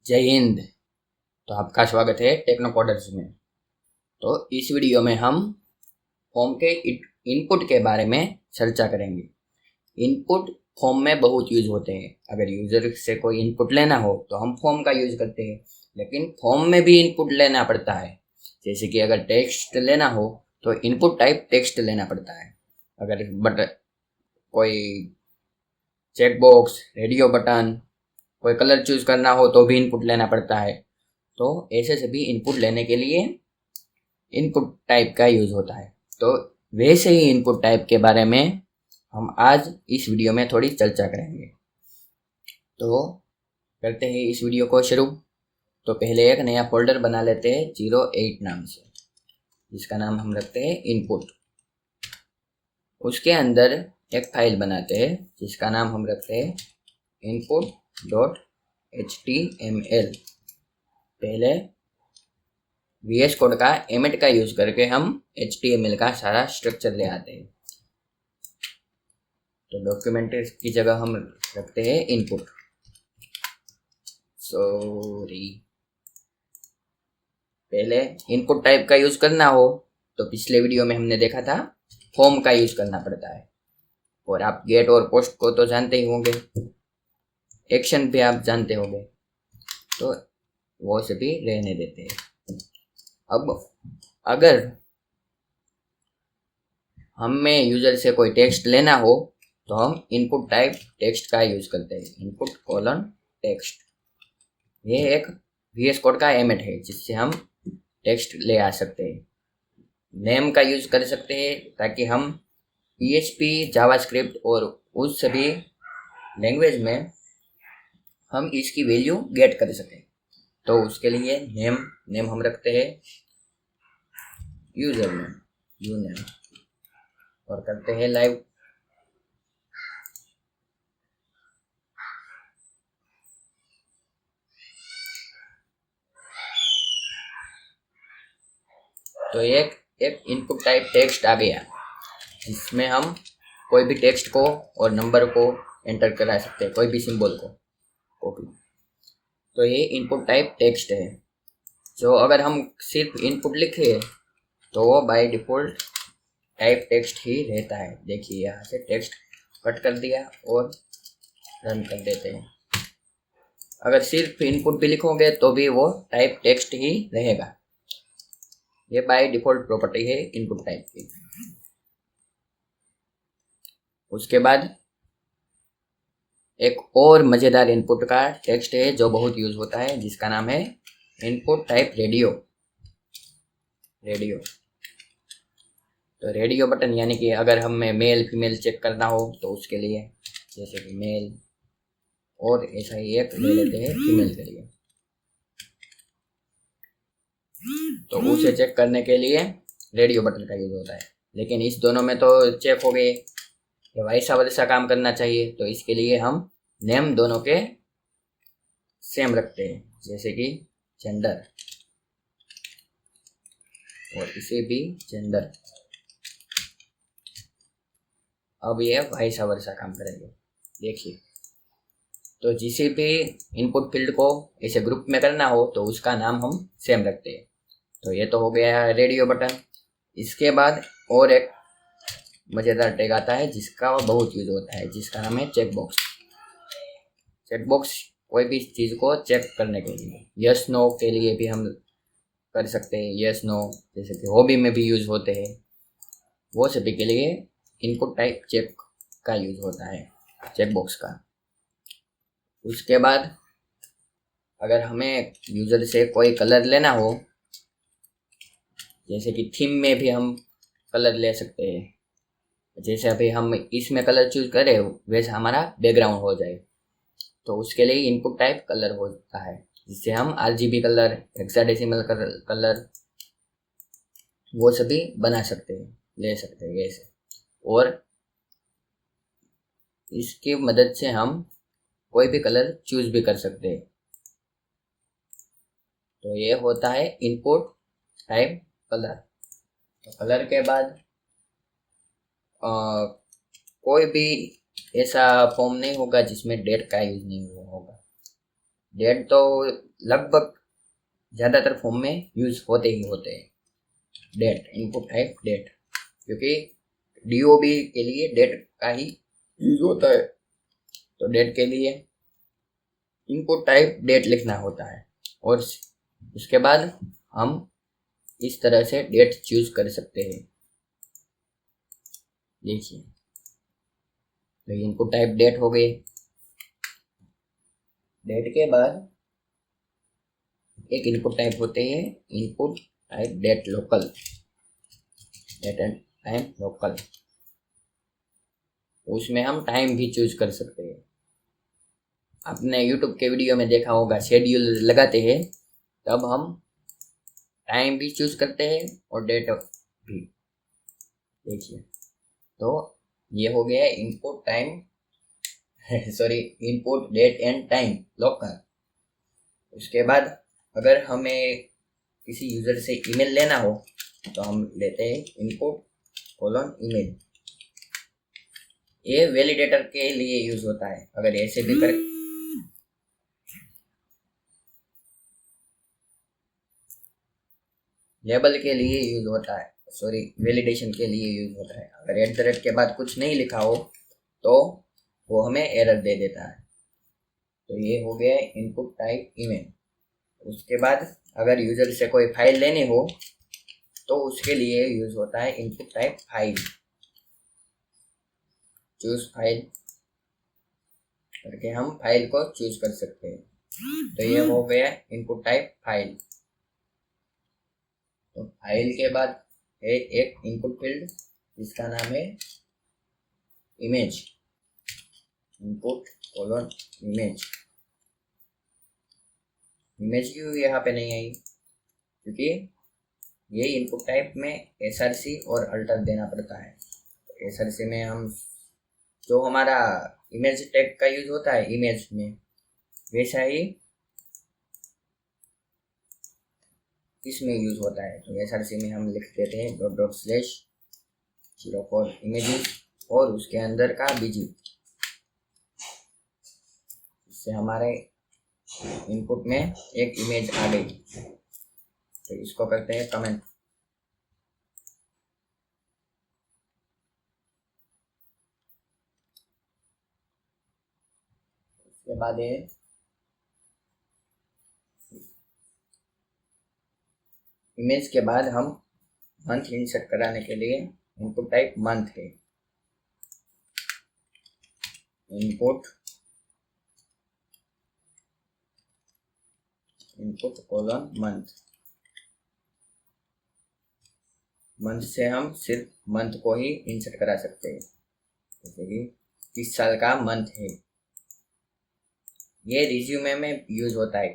जय हिंद। तो आपका स्वागत है टेक्नो कोडर्स में। तो इस वीडियो में हम फॉर्म के इनपुट के बारे में चर्चा करेंगे। इनपुट फॉर्म में बहुत यूज होते हैं। अगर यूजर से कोई इनपुट लेना हो तो हम फॉर्म का यूज करते हैं, लेकिन फॉर्म में भी इनपुट लेना पड़ता है। जैसे कि अगर टेक्स्ट लेना हो तो इनपुट टाइप टेक्स्ट लेना पड़ता है। अगर कोई चेक बॉक्स, रेडियो बटन, कोई कलर चूज करना हो तो भी इनपुट लेना पड़ता है। तो ऐसे सभी इनपुट लेने के लिए इनपुट टाइप का यूज होता है। तो वैसे ही इनपुट टाइप के बारे में हम आज इस वीडियो में थोड़ी चर्चा करेंगे। तो करते हैं इस वीडियो को शुरू। तो पहले एक नया फोल्डर बना लेते हैं 08 नाम से, जिसका नाम हम रखते हैं इनपुट। उसके अंदर एक फाइल बनाते हैं जिसका नाम हम रखते हैं input.html। पहले VS कोड का एमिट का यूज करके हम HTML का सारा स्ट्रक्चर ले आते हैं। तो डॉक्यूमेंट की जगह हम रखते हैं इनपुट। पहले इनपुट टाइप का यूज करना हो तो पिछले वीडियो में हमने देखा था फॉर्म का यूज करना पड़ता है। और आप गेट और पोस्ट को तो जानते ही होंगे, एक्शन भी आप जानते होंगे, तो वो सभी रहने देते हैं। अब अगर हमें यूजर से कोई टेक्स्ट लेना हो तो हम इनपुट टाइप टेक्स्ट का यूज करते हैं, input:text। ये एक VS कोड का एमिट है जिससे हम टेक्स्ट ले आ सकते हैं। नेम का यूज कर सकते हैं ताकि हम PHP, जावास्क्रिप्ट और उस सभी लैंग्वेज में हम इसकी वैल्यू गेट कर सकें। तो उसके लिए नेम हम रखते हैं यूजर नेम और करते हैं लाइव। तो एक इनपुट टाइप टेक्स्ट आ गया, इसमें हम कोई भी टेक्स्ट को और नंबर को एंटर करा सकते हैं, कोई भी सिंबल को कॉपी। तो ये इनपुट टाइप टेक्स्ट है। जो अगर हम सिर्फ इनपुट लिखे तो वो बाय डिफॉल्ट टाइप टेक्स्ट ही रहता है। देखिए यहाँ से टेक्स्ट कट कर दिया और रन कर देते हैं। अगर सिर्फ इनपुट भी लिखोगे तो भी वो टाइप टेक्स्ट ही रहेगा। ये बाय डिफॉल्ट प्रॉपर्टी है इनपुट टाइप की। उसके बाद एक और मजेदार इनपुट का टेक्स्ट है जो बहुत यूज होता है, जिसका नाम है इनपुट टाइप रेडियो। तो रेडियो बटन यानी कि अगर हमें मेल फीमेल चेक करना हो तो उसके लिए, जैसे कि मेल, और ऐसा ही एक ले लेते हैं फीमेल के लिए, तो उसे चेक करने के लिए रेडियो बटन का यूज होता है। लेकिन इस दोनों में तो चेक हो गए, वैसा वैसा काम करना चाहिए, तो इसके लिए हम नेम दोनों के सेम रखते हैं, जैसे कि जेंडर, और इसे भी जेंडर। अब ये वैसा वैसा काम करेंगे। देखिए, तो जिसे भी इनपुट फील्ड को ऐसे ग्रुप में करना हो तो उसका नाम हम सेम रखते हैं। तो ये तो हो गया रेडियो बटन। इसके बाद और एक मज़ेदार टैग आता है जिसका बहुत यूज होता है, जिसका नाम है चेकबॉक्स। चेकबॉक्स कोई भी चीज़ को चेक करने के लिए, यस नो के लिए भी हम कर सकते हैं, यस नो, जैसे कि हॉबी में भी यूज होते हैं। वो सभी के लिए इनपुट टाइप चेक का यूज होता है, चेकबॉक्स का। उसके बाद अगर हमें यूजर से कोई कलर लेना हो, जैसे कि थीम में भी हम कलर ले सकते हैं, जैसे अभी हम इसमें कलर चूज करें वैसे हमारा बैकग्राउंड हो जाए, तो उसके लिए इनपुट टाइप कलर होता है, जिससे हम RGB कलर, हेक्साडेसिमल कलर वो सभी बना सकते हैं, ले सकते हैं ऐसे। और इसकी मदद से हम कोई भी कलर चूज भी कर सकते हैं। तो ये होता है इनपुट टाइप कलर। तो कलर के बाद कोई भी ऐसा फॉर्म नहीं होगा जिसमें डेट का यूज नहीं हुआ होगा। डेट तो लगभग ज़्यादातर फॉर्म में यूज़ होते ही होते हैं, डेट, इनपुट टाइप डेट, क्योंकि DOB के लिए डेट का ही यूज होता है। तो डेट के लिए इनपुट टाइप डेट लिखना होता है और उसके बाद हम इस तरह से डेट चूज कर सकते हैं। देखिए, तो इनपुट टाइप डेट हो गई। डेट के बाद एक इनपुट टाइप होते हैं input type date local, date and time local. उसमें हम टाइम भी चूज कर सकते हैं। आपने यूट्यूब के वीडियो में देखा होगा, शेड्यूल लगाते हैं तब हम टाइम भी चूज करते हैं और डेट भी। देखिए, तो ये हो गया input time sorry input date and time local. उसके बाद अगर हमें किसी यूजर से ईमेल लेना हो तो हम लेते हैं इनपुट कोलन ईमेल। ये वैलिडेटर के लिए यूज होता है। अगर ऐसे भी कर लेबल के लिए यूज होता है, सॉरी वैलिडेशन के लिए यूज होता है। अगर @ के बाद कुछ नहीं लिखा हो तो वो हमें एरर दे देता है। तो ये हो गया इनपुट टाइप ईमेल। उसके बाद अगर यूजर से कोई फाइल लेनी हो तो उसके लिए यूज होता है input type file. Choose file करके हम फाइल को चूज कर सकते हैं। तो ये हो गया इनपुट टाइप फाइल। तो फाइल के बाद है एक इनपुट फील्ड जिसका नाम है image, input colon image. Image क्यों यहाँ पे नहीं आई? क्योंकि ये इनपुट टाइप में src और अल्टर देना पड़ता है। तो src में हम जो हमारा इमेज टैग का यूज होता है इमेज में, वैसा ही इसमें यूज होता है। तो src में हम लिख देते हैं ./04 इमेजेस और उसके अंदर का बीजी। इससे हमारे इनपुट में एक इमेज आ गई। तो इसको करते हैं कमेंट। उसके बाद है इमेज के बाद हम मंथ इंसर्ट कराने के लिए इनपुट टाइप मंथ है, इनपुट कोलन मंथ। मंथ से हम सिर्फ मंथ को ही इंसर्ट करा सकते हैं, जैसे कि किस साल का मंथ है। ये रिज्यूमे में यूज होता है,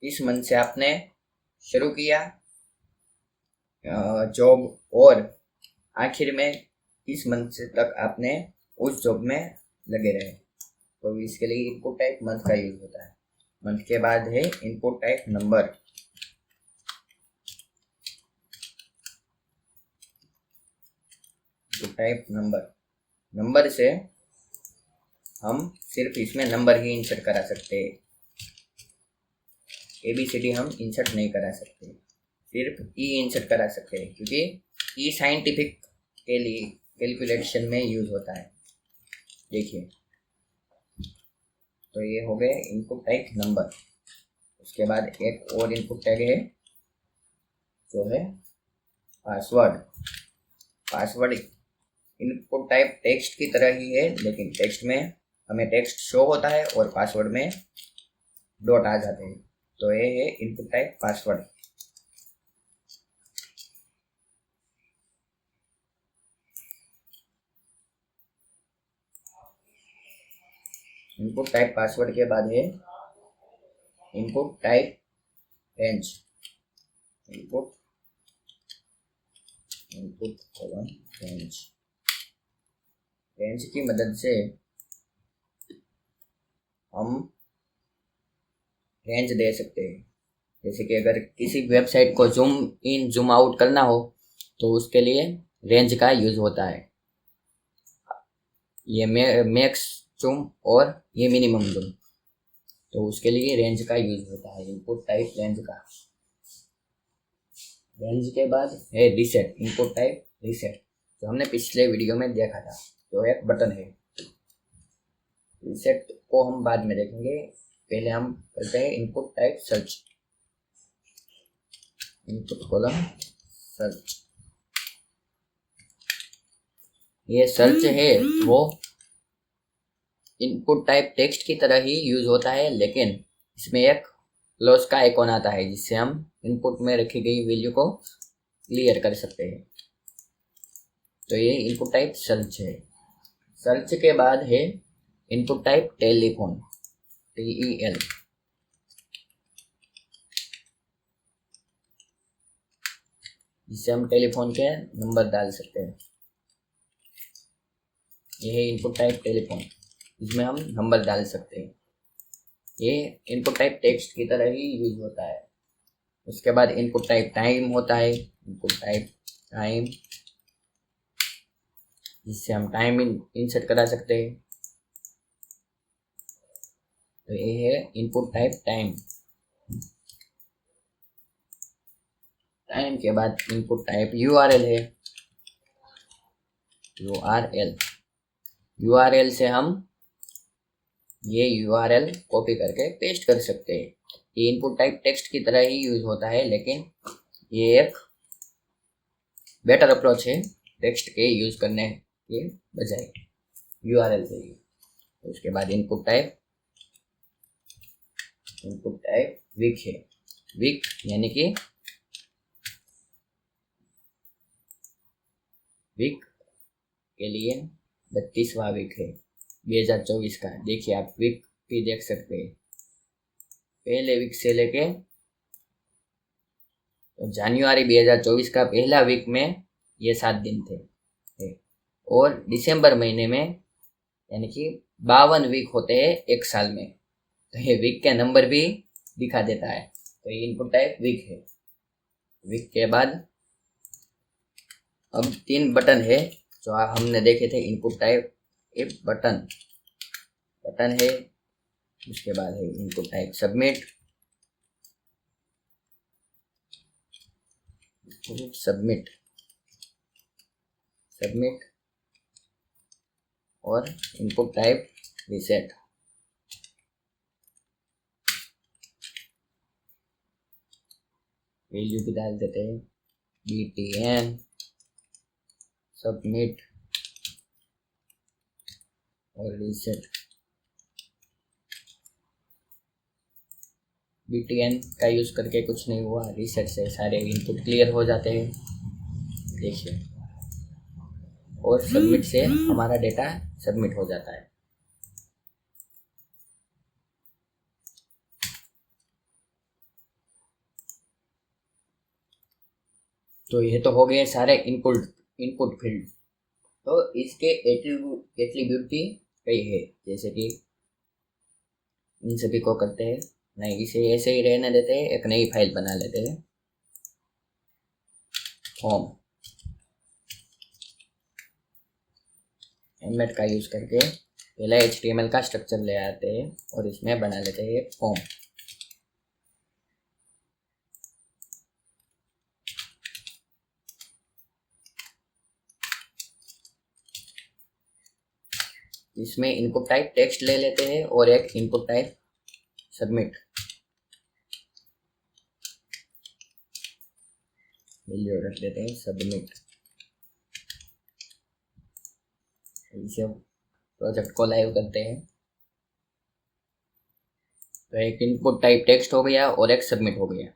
किस मंथ से आपने शुरू किया जॉब और आखिर में किस मंथ से तक आपने उस जॉब में लगे रहे। तो इसके लिए इनपुट टाइप मंथ का यूज होता है। मंथ के बाद है input type number. Input type number से हम सिर्फ इसमें नंबर ही इंसर्ट करा सकते हैं, ABCD हम इंसर्ट नहीं करा सकते, सिर्फ ई इंसर्ट करा सकते हैं, क्योंकि ई साइंटिफिक के लिए कैलकुलेशन में यूज होता है। देखिए, तो ये हो गए इनपुट टाइप नंबर। उसके बाद एक और इनपुट टैग है जो है पासवर्ड इनपुट टाइप टेक्स्ट की तरह ही है, लेकिन टेक्स्ट में हमें टेक्स्ट शो होता है और पासवर्ड में डॉट आ जाते हैं। तो ये है input type password. Input type password के बाद है input type range, input colon range की मदद से हम रेंज दे सकते हैं। जैसे कि अगर किसी वेबसाइट को जूम इन जूम आउट करना हो तो उसके लिए रेंज का यूज होता है। ये मैक्स जूम और ये मिनिमम जूम। तो उसके लिए रेंज का यूज होता है, इनपुट टाइप रेंज का। रेंज के बाद है रीसेट, इनपुट टाइप रीसेट, जो हमने पिछले वीडियो में देखा था, जो एक बटन है। रीसेट को हम बाद में देखेंगे, पहले हम करते हैं input type search, input column search. ये सर्च है वो इनपुट टाइप टेक्स्ट की तरह ही यूज होता है, लेकिन इसमें एक क्लोज का आइकॉन आता है जिससे हम इनपुट में रखी गई वैल्यू को क्लियर कर सकते हैं। तो ये इनपुट टाइप सर्च है। सर्च के बाद है इनपुट टाइप टेलीफोन, TEL। जिससे हम टेलीफोन के नंबर डाल सकते हैं। ये है इनपुट टाइप टेलीफोन, इसमें हम नंबर डाल सकते हैं। ये इनपुट टाइप टेक्स्ट की तरह ही यूज होता है। उसके बाद इनपुट टाइप टाइम होता है, इनपुट टाइप टाइम, जिससे हम टाइम इंसर्ट करा सकते हैं। तो ये है इनपुट टाइप टाइम। टाइम के बाद इनपुट टाइप URL है, URL से हम ये URL कॉपी करके पेस्ट कर सकते हैं। ये इनपुट टाइप टेक्स्ट की तरह ही यूज होता है, लेकिन ये एक बेटर अप्रोच है टेक्स्ट के यूज करने के बजाय URL से ही। उसके बाद इनपुट टाइप वीक है। वीक यानी कि वीक के लिए 32वां वीक है 2024 का। देखिए आप वीक भी देख सकते हैं। पहले वीक से लेके तो जनवरी 2024 का पहला वीक में ये 7 दिन थे, और दिसंबर महीने में यानी कि 52 वीक होते हैं एक साल में। तो ये वीक के नंबर भी दिखा देता है। तो ये इनपुट टाइप वीक है। वीक के बाद अब 3 बटन है जो हमने देखे थे। इनपुट टाइप एक बटन है, उसके बाद है इनपुट टाइप सबमिट, और इनपुट टाइप रीसेट। वैल्यू भी डाल देते हैं, BTN, सबमिट और रीसेट। BTN का यूज़ करके कुछ नहीं हुआ, रीसेट से सारे इनपुट क्लियर हो जाते हैं। देखिए, और सबमिट से हमारा डेटा सबमिट हो जाता है। तो ये तो हो गए सारे इनपुट फील्ड। तो इसके एट्रीब्यूट भी कई है, जैसे कि इन सभी को करते हैं नहीं, इसे ऐसे ही रहने देते हैं, एक नई फाइल बना लेते हैं। फॉर्म एम्बेड का यूज करके पहला HTML का स्ट्रक्चर ले आते हैं और इसमें बना लेते हैं एक फॉर्म। इसमें इनपुट टाइप टेक्स्ट ले लेते हैं और एक इनपुट टाइप सबमिट, वैल्यू रख देते हैं सबमिट। इसे प्रोजेक्ट को लाइव करते हैं। तो एक इनपुट टाइप टेक्स्ट हो गया और एक सबमिट हो गया।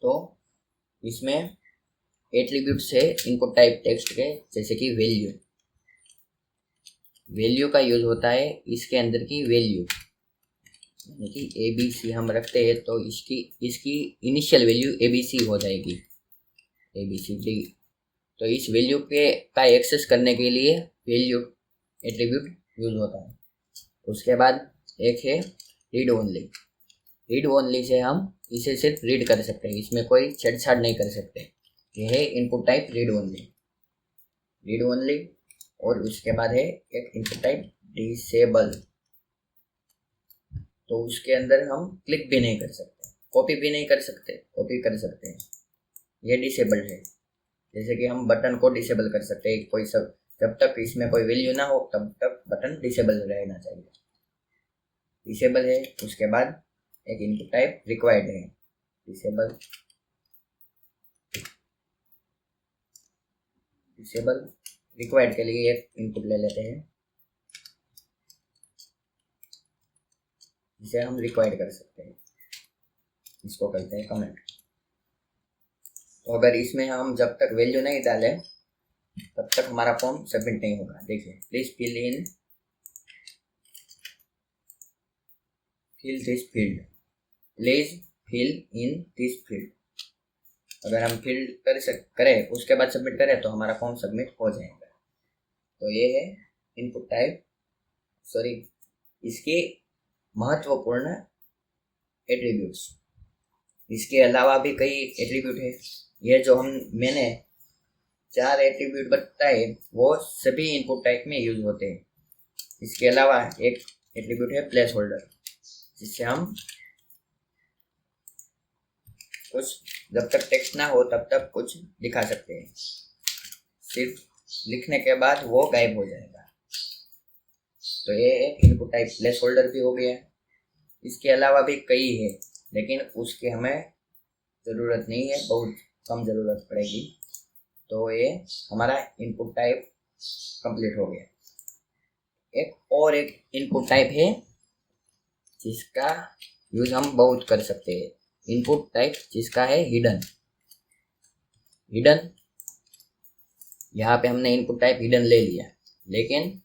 तो इसमें एट्रीब्यूट्स है इनपुट टाइप टेक्स्ट के, जैसे कि वैल्यू का यूज होता है इसके अंदर की वैल्यू, यानी कि ABC हम रखते हैं तो इसकी इनिशियल वैल्यू ABC हो जाएगी, ABCD। तो इस वैल्यू का एक्सेस करने के लिए वैल्यू एट्रीब्यूट यूज होता है। उसके बाद एक है रीड ओनली से हम इसे सिर्फ रीड कर सकते हैं, इसमें कोई छेड़छाड़ नहीं कर सकते। यह है इनपुट टाइप रीड ओनली। और उसके बाद है एक इनपुट टाइप डिसेबल, तो उसके अंदर हम क्लिक भी नहीं कर सकते, कॉपी भी नहीं कर सकते, कॉपी कर सकते हैं, ये डिसेबल्ड है। जैसे कि हम बटन को डिसेबल कर सकते हैं, कोई सब जब तक इसमें कोई वैल्यू ना हो तब तक बटन डिसेबल रहना चाहिए। डिसेबल है, उसके बाद एक इनपुट टाइप रिक्वायर्ड है, डिसेबल रिक्वायर्ड के लिए एक इनपुट ले लेते हैं जिसे हम रिक्वायर्ड कर सकते हैं, इसको करते हैं कमेंट। तो अगर इसमें हम जब तक वैल्यू नहीं डालें तब तक हमारा फॉर्म सबमिट नहीं होगा। देखिए, please fill this field, please fill in this field. अगर हम फिल करें उसके बाद सबमिट करें तो हमारा फॉर्म सबमिट हो जाएगा। तो ये है इनपुट टाइप, इसके महत्वपूर्ण एट्रीब्यूट्स। इसके अलावा भी कई एट्रीब्यूट है, ये जो मैंने 4 एट्रीब्यूट बताए वो सभी इनपुट टाइप में यूज होते हैं। इसके अलावा एक एट्रीब्यूट है प्लेस होल्डर, जिससे हम कुछ जब तक टेक्स्ट ना हो तब तक कुछ दिखा सकते हैं, सिर्फ लिखने के बाद वो गायब हो जाएगा। तो ये एक इनपुट टाइप प्लेस होल्डर भी हो गया। इसके अलावा भी कई है, लेकिन उसकी हमें ज़रूरत नहीं है, बहुत कम ज़रूरत पड़ेगी। तो ये हमारा इनपुट टाइप कंप्लीट हो गया। एक इनपुट टाइप है जिसका यूज़ हम बहुत कर सकते हैं, इनपुट टाइप जिसका है हिडन। यहाँ पे हमने इनपुट टाइप हिडन ले लिया, लेकिन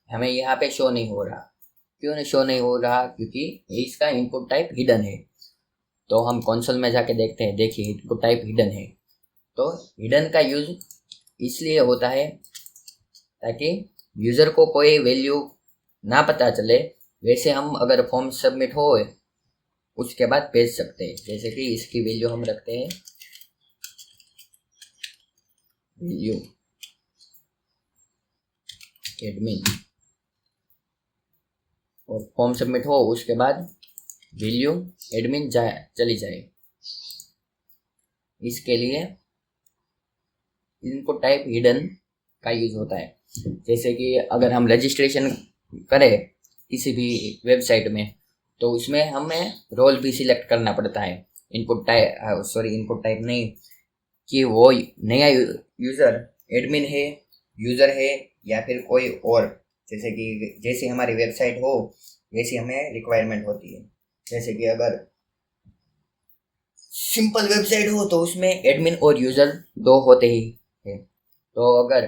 हमें यहाँ पे शो नहीं हो रहा। क्यों शो नहीं हो रहा? क्योंकि इसका इनपुट टाइप हिडन है। तो हम कंसोल में जाके देखते हैं, देखिए इनपुट टाइप हिडन है। तो हिडन का यूज इसलिए होता है ताकि यूज़र को कोई वैल्यू ना पता चले, वैसे हम अगर फॉर्म सबमिट हो उसके बाद भेज सकते हैं। जैसे कि इसकी वैल्यू हम रखते हैं वैल्यू एडमिन, और फॉर्म सबमिट हो उसके बाद वैल्यू एडमिन चली जाए। इसके लिए इनपुट टाइप हिडन का यूज होता है। जैसे कि अगर हम रजिस्ट्रेशन करें किसी भी वेबसाइट में, तो उसमें हमें रोल भी सिलेक्ट करना पड़ता है। इनपुट टाइप नहीं कि वो नया यूज़र एडमिन है, यूज़र है या फिर कोई और। जैसे कि जैसी हमारी वेबसाइट हो वैसी हमें रिक्वायरमेंट होती है। जैसे कि अगर सिंपल वेबसाइट हो तो उसमें एडमिन और यूज़र 2 होते ही है। तो अगर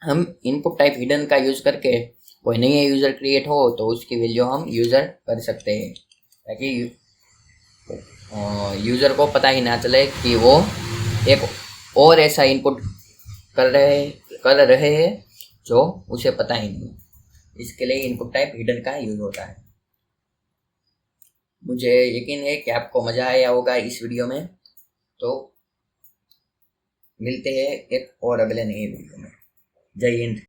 हम इनपुट टाइप हिडन का यूज़ करके कोई नया यूज़र क्रिएट हो तो उसकी वैल्यू हम यूज़र कर सकते हैं, ताकि यूज़र को पता ही ना चले कि वो एक और ऐसा इनपुट कर रहे हैं जो उसे पता ही नहीं। इसके लिए इनपुट टाइप हिडन का यूज होता है। मुझे यकीन है कि आपको मज़ा आया होगा इस वीडियो में। तो मिलते हैं एक और अगले नए वीडियो में। जय हिंद।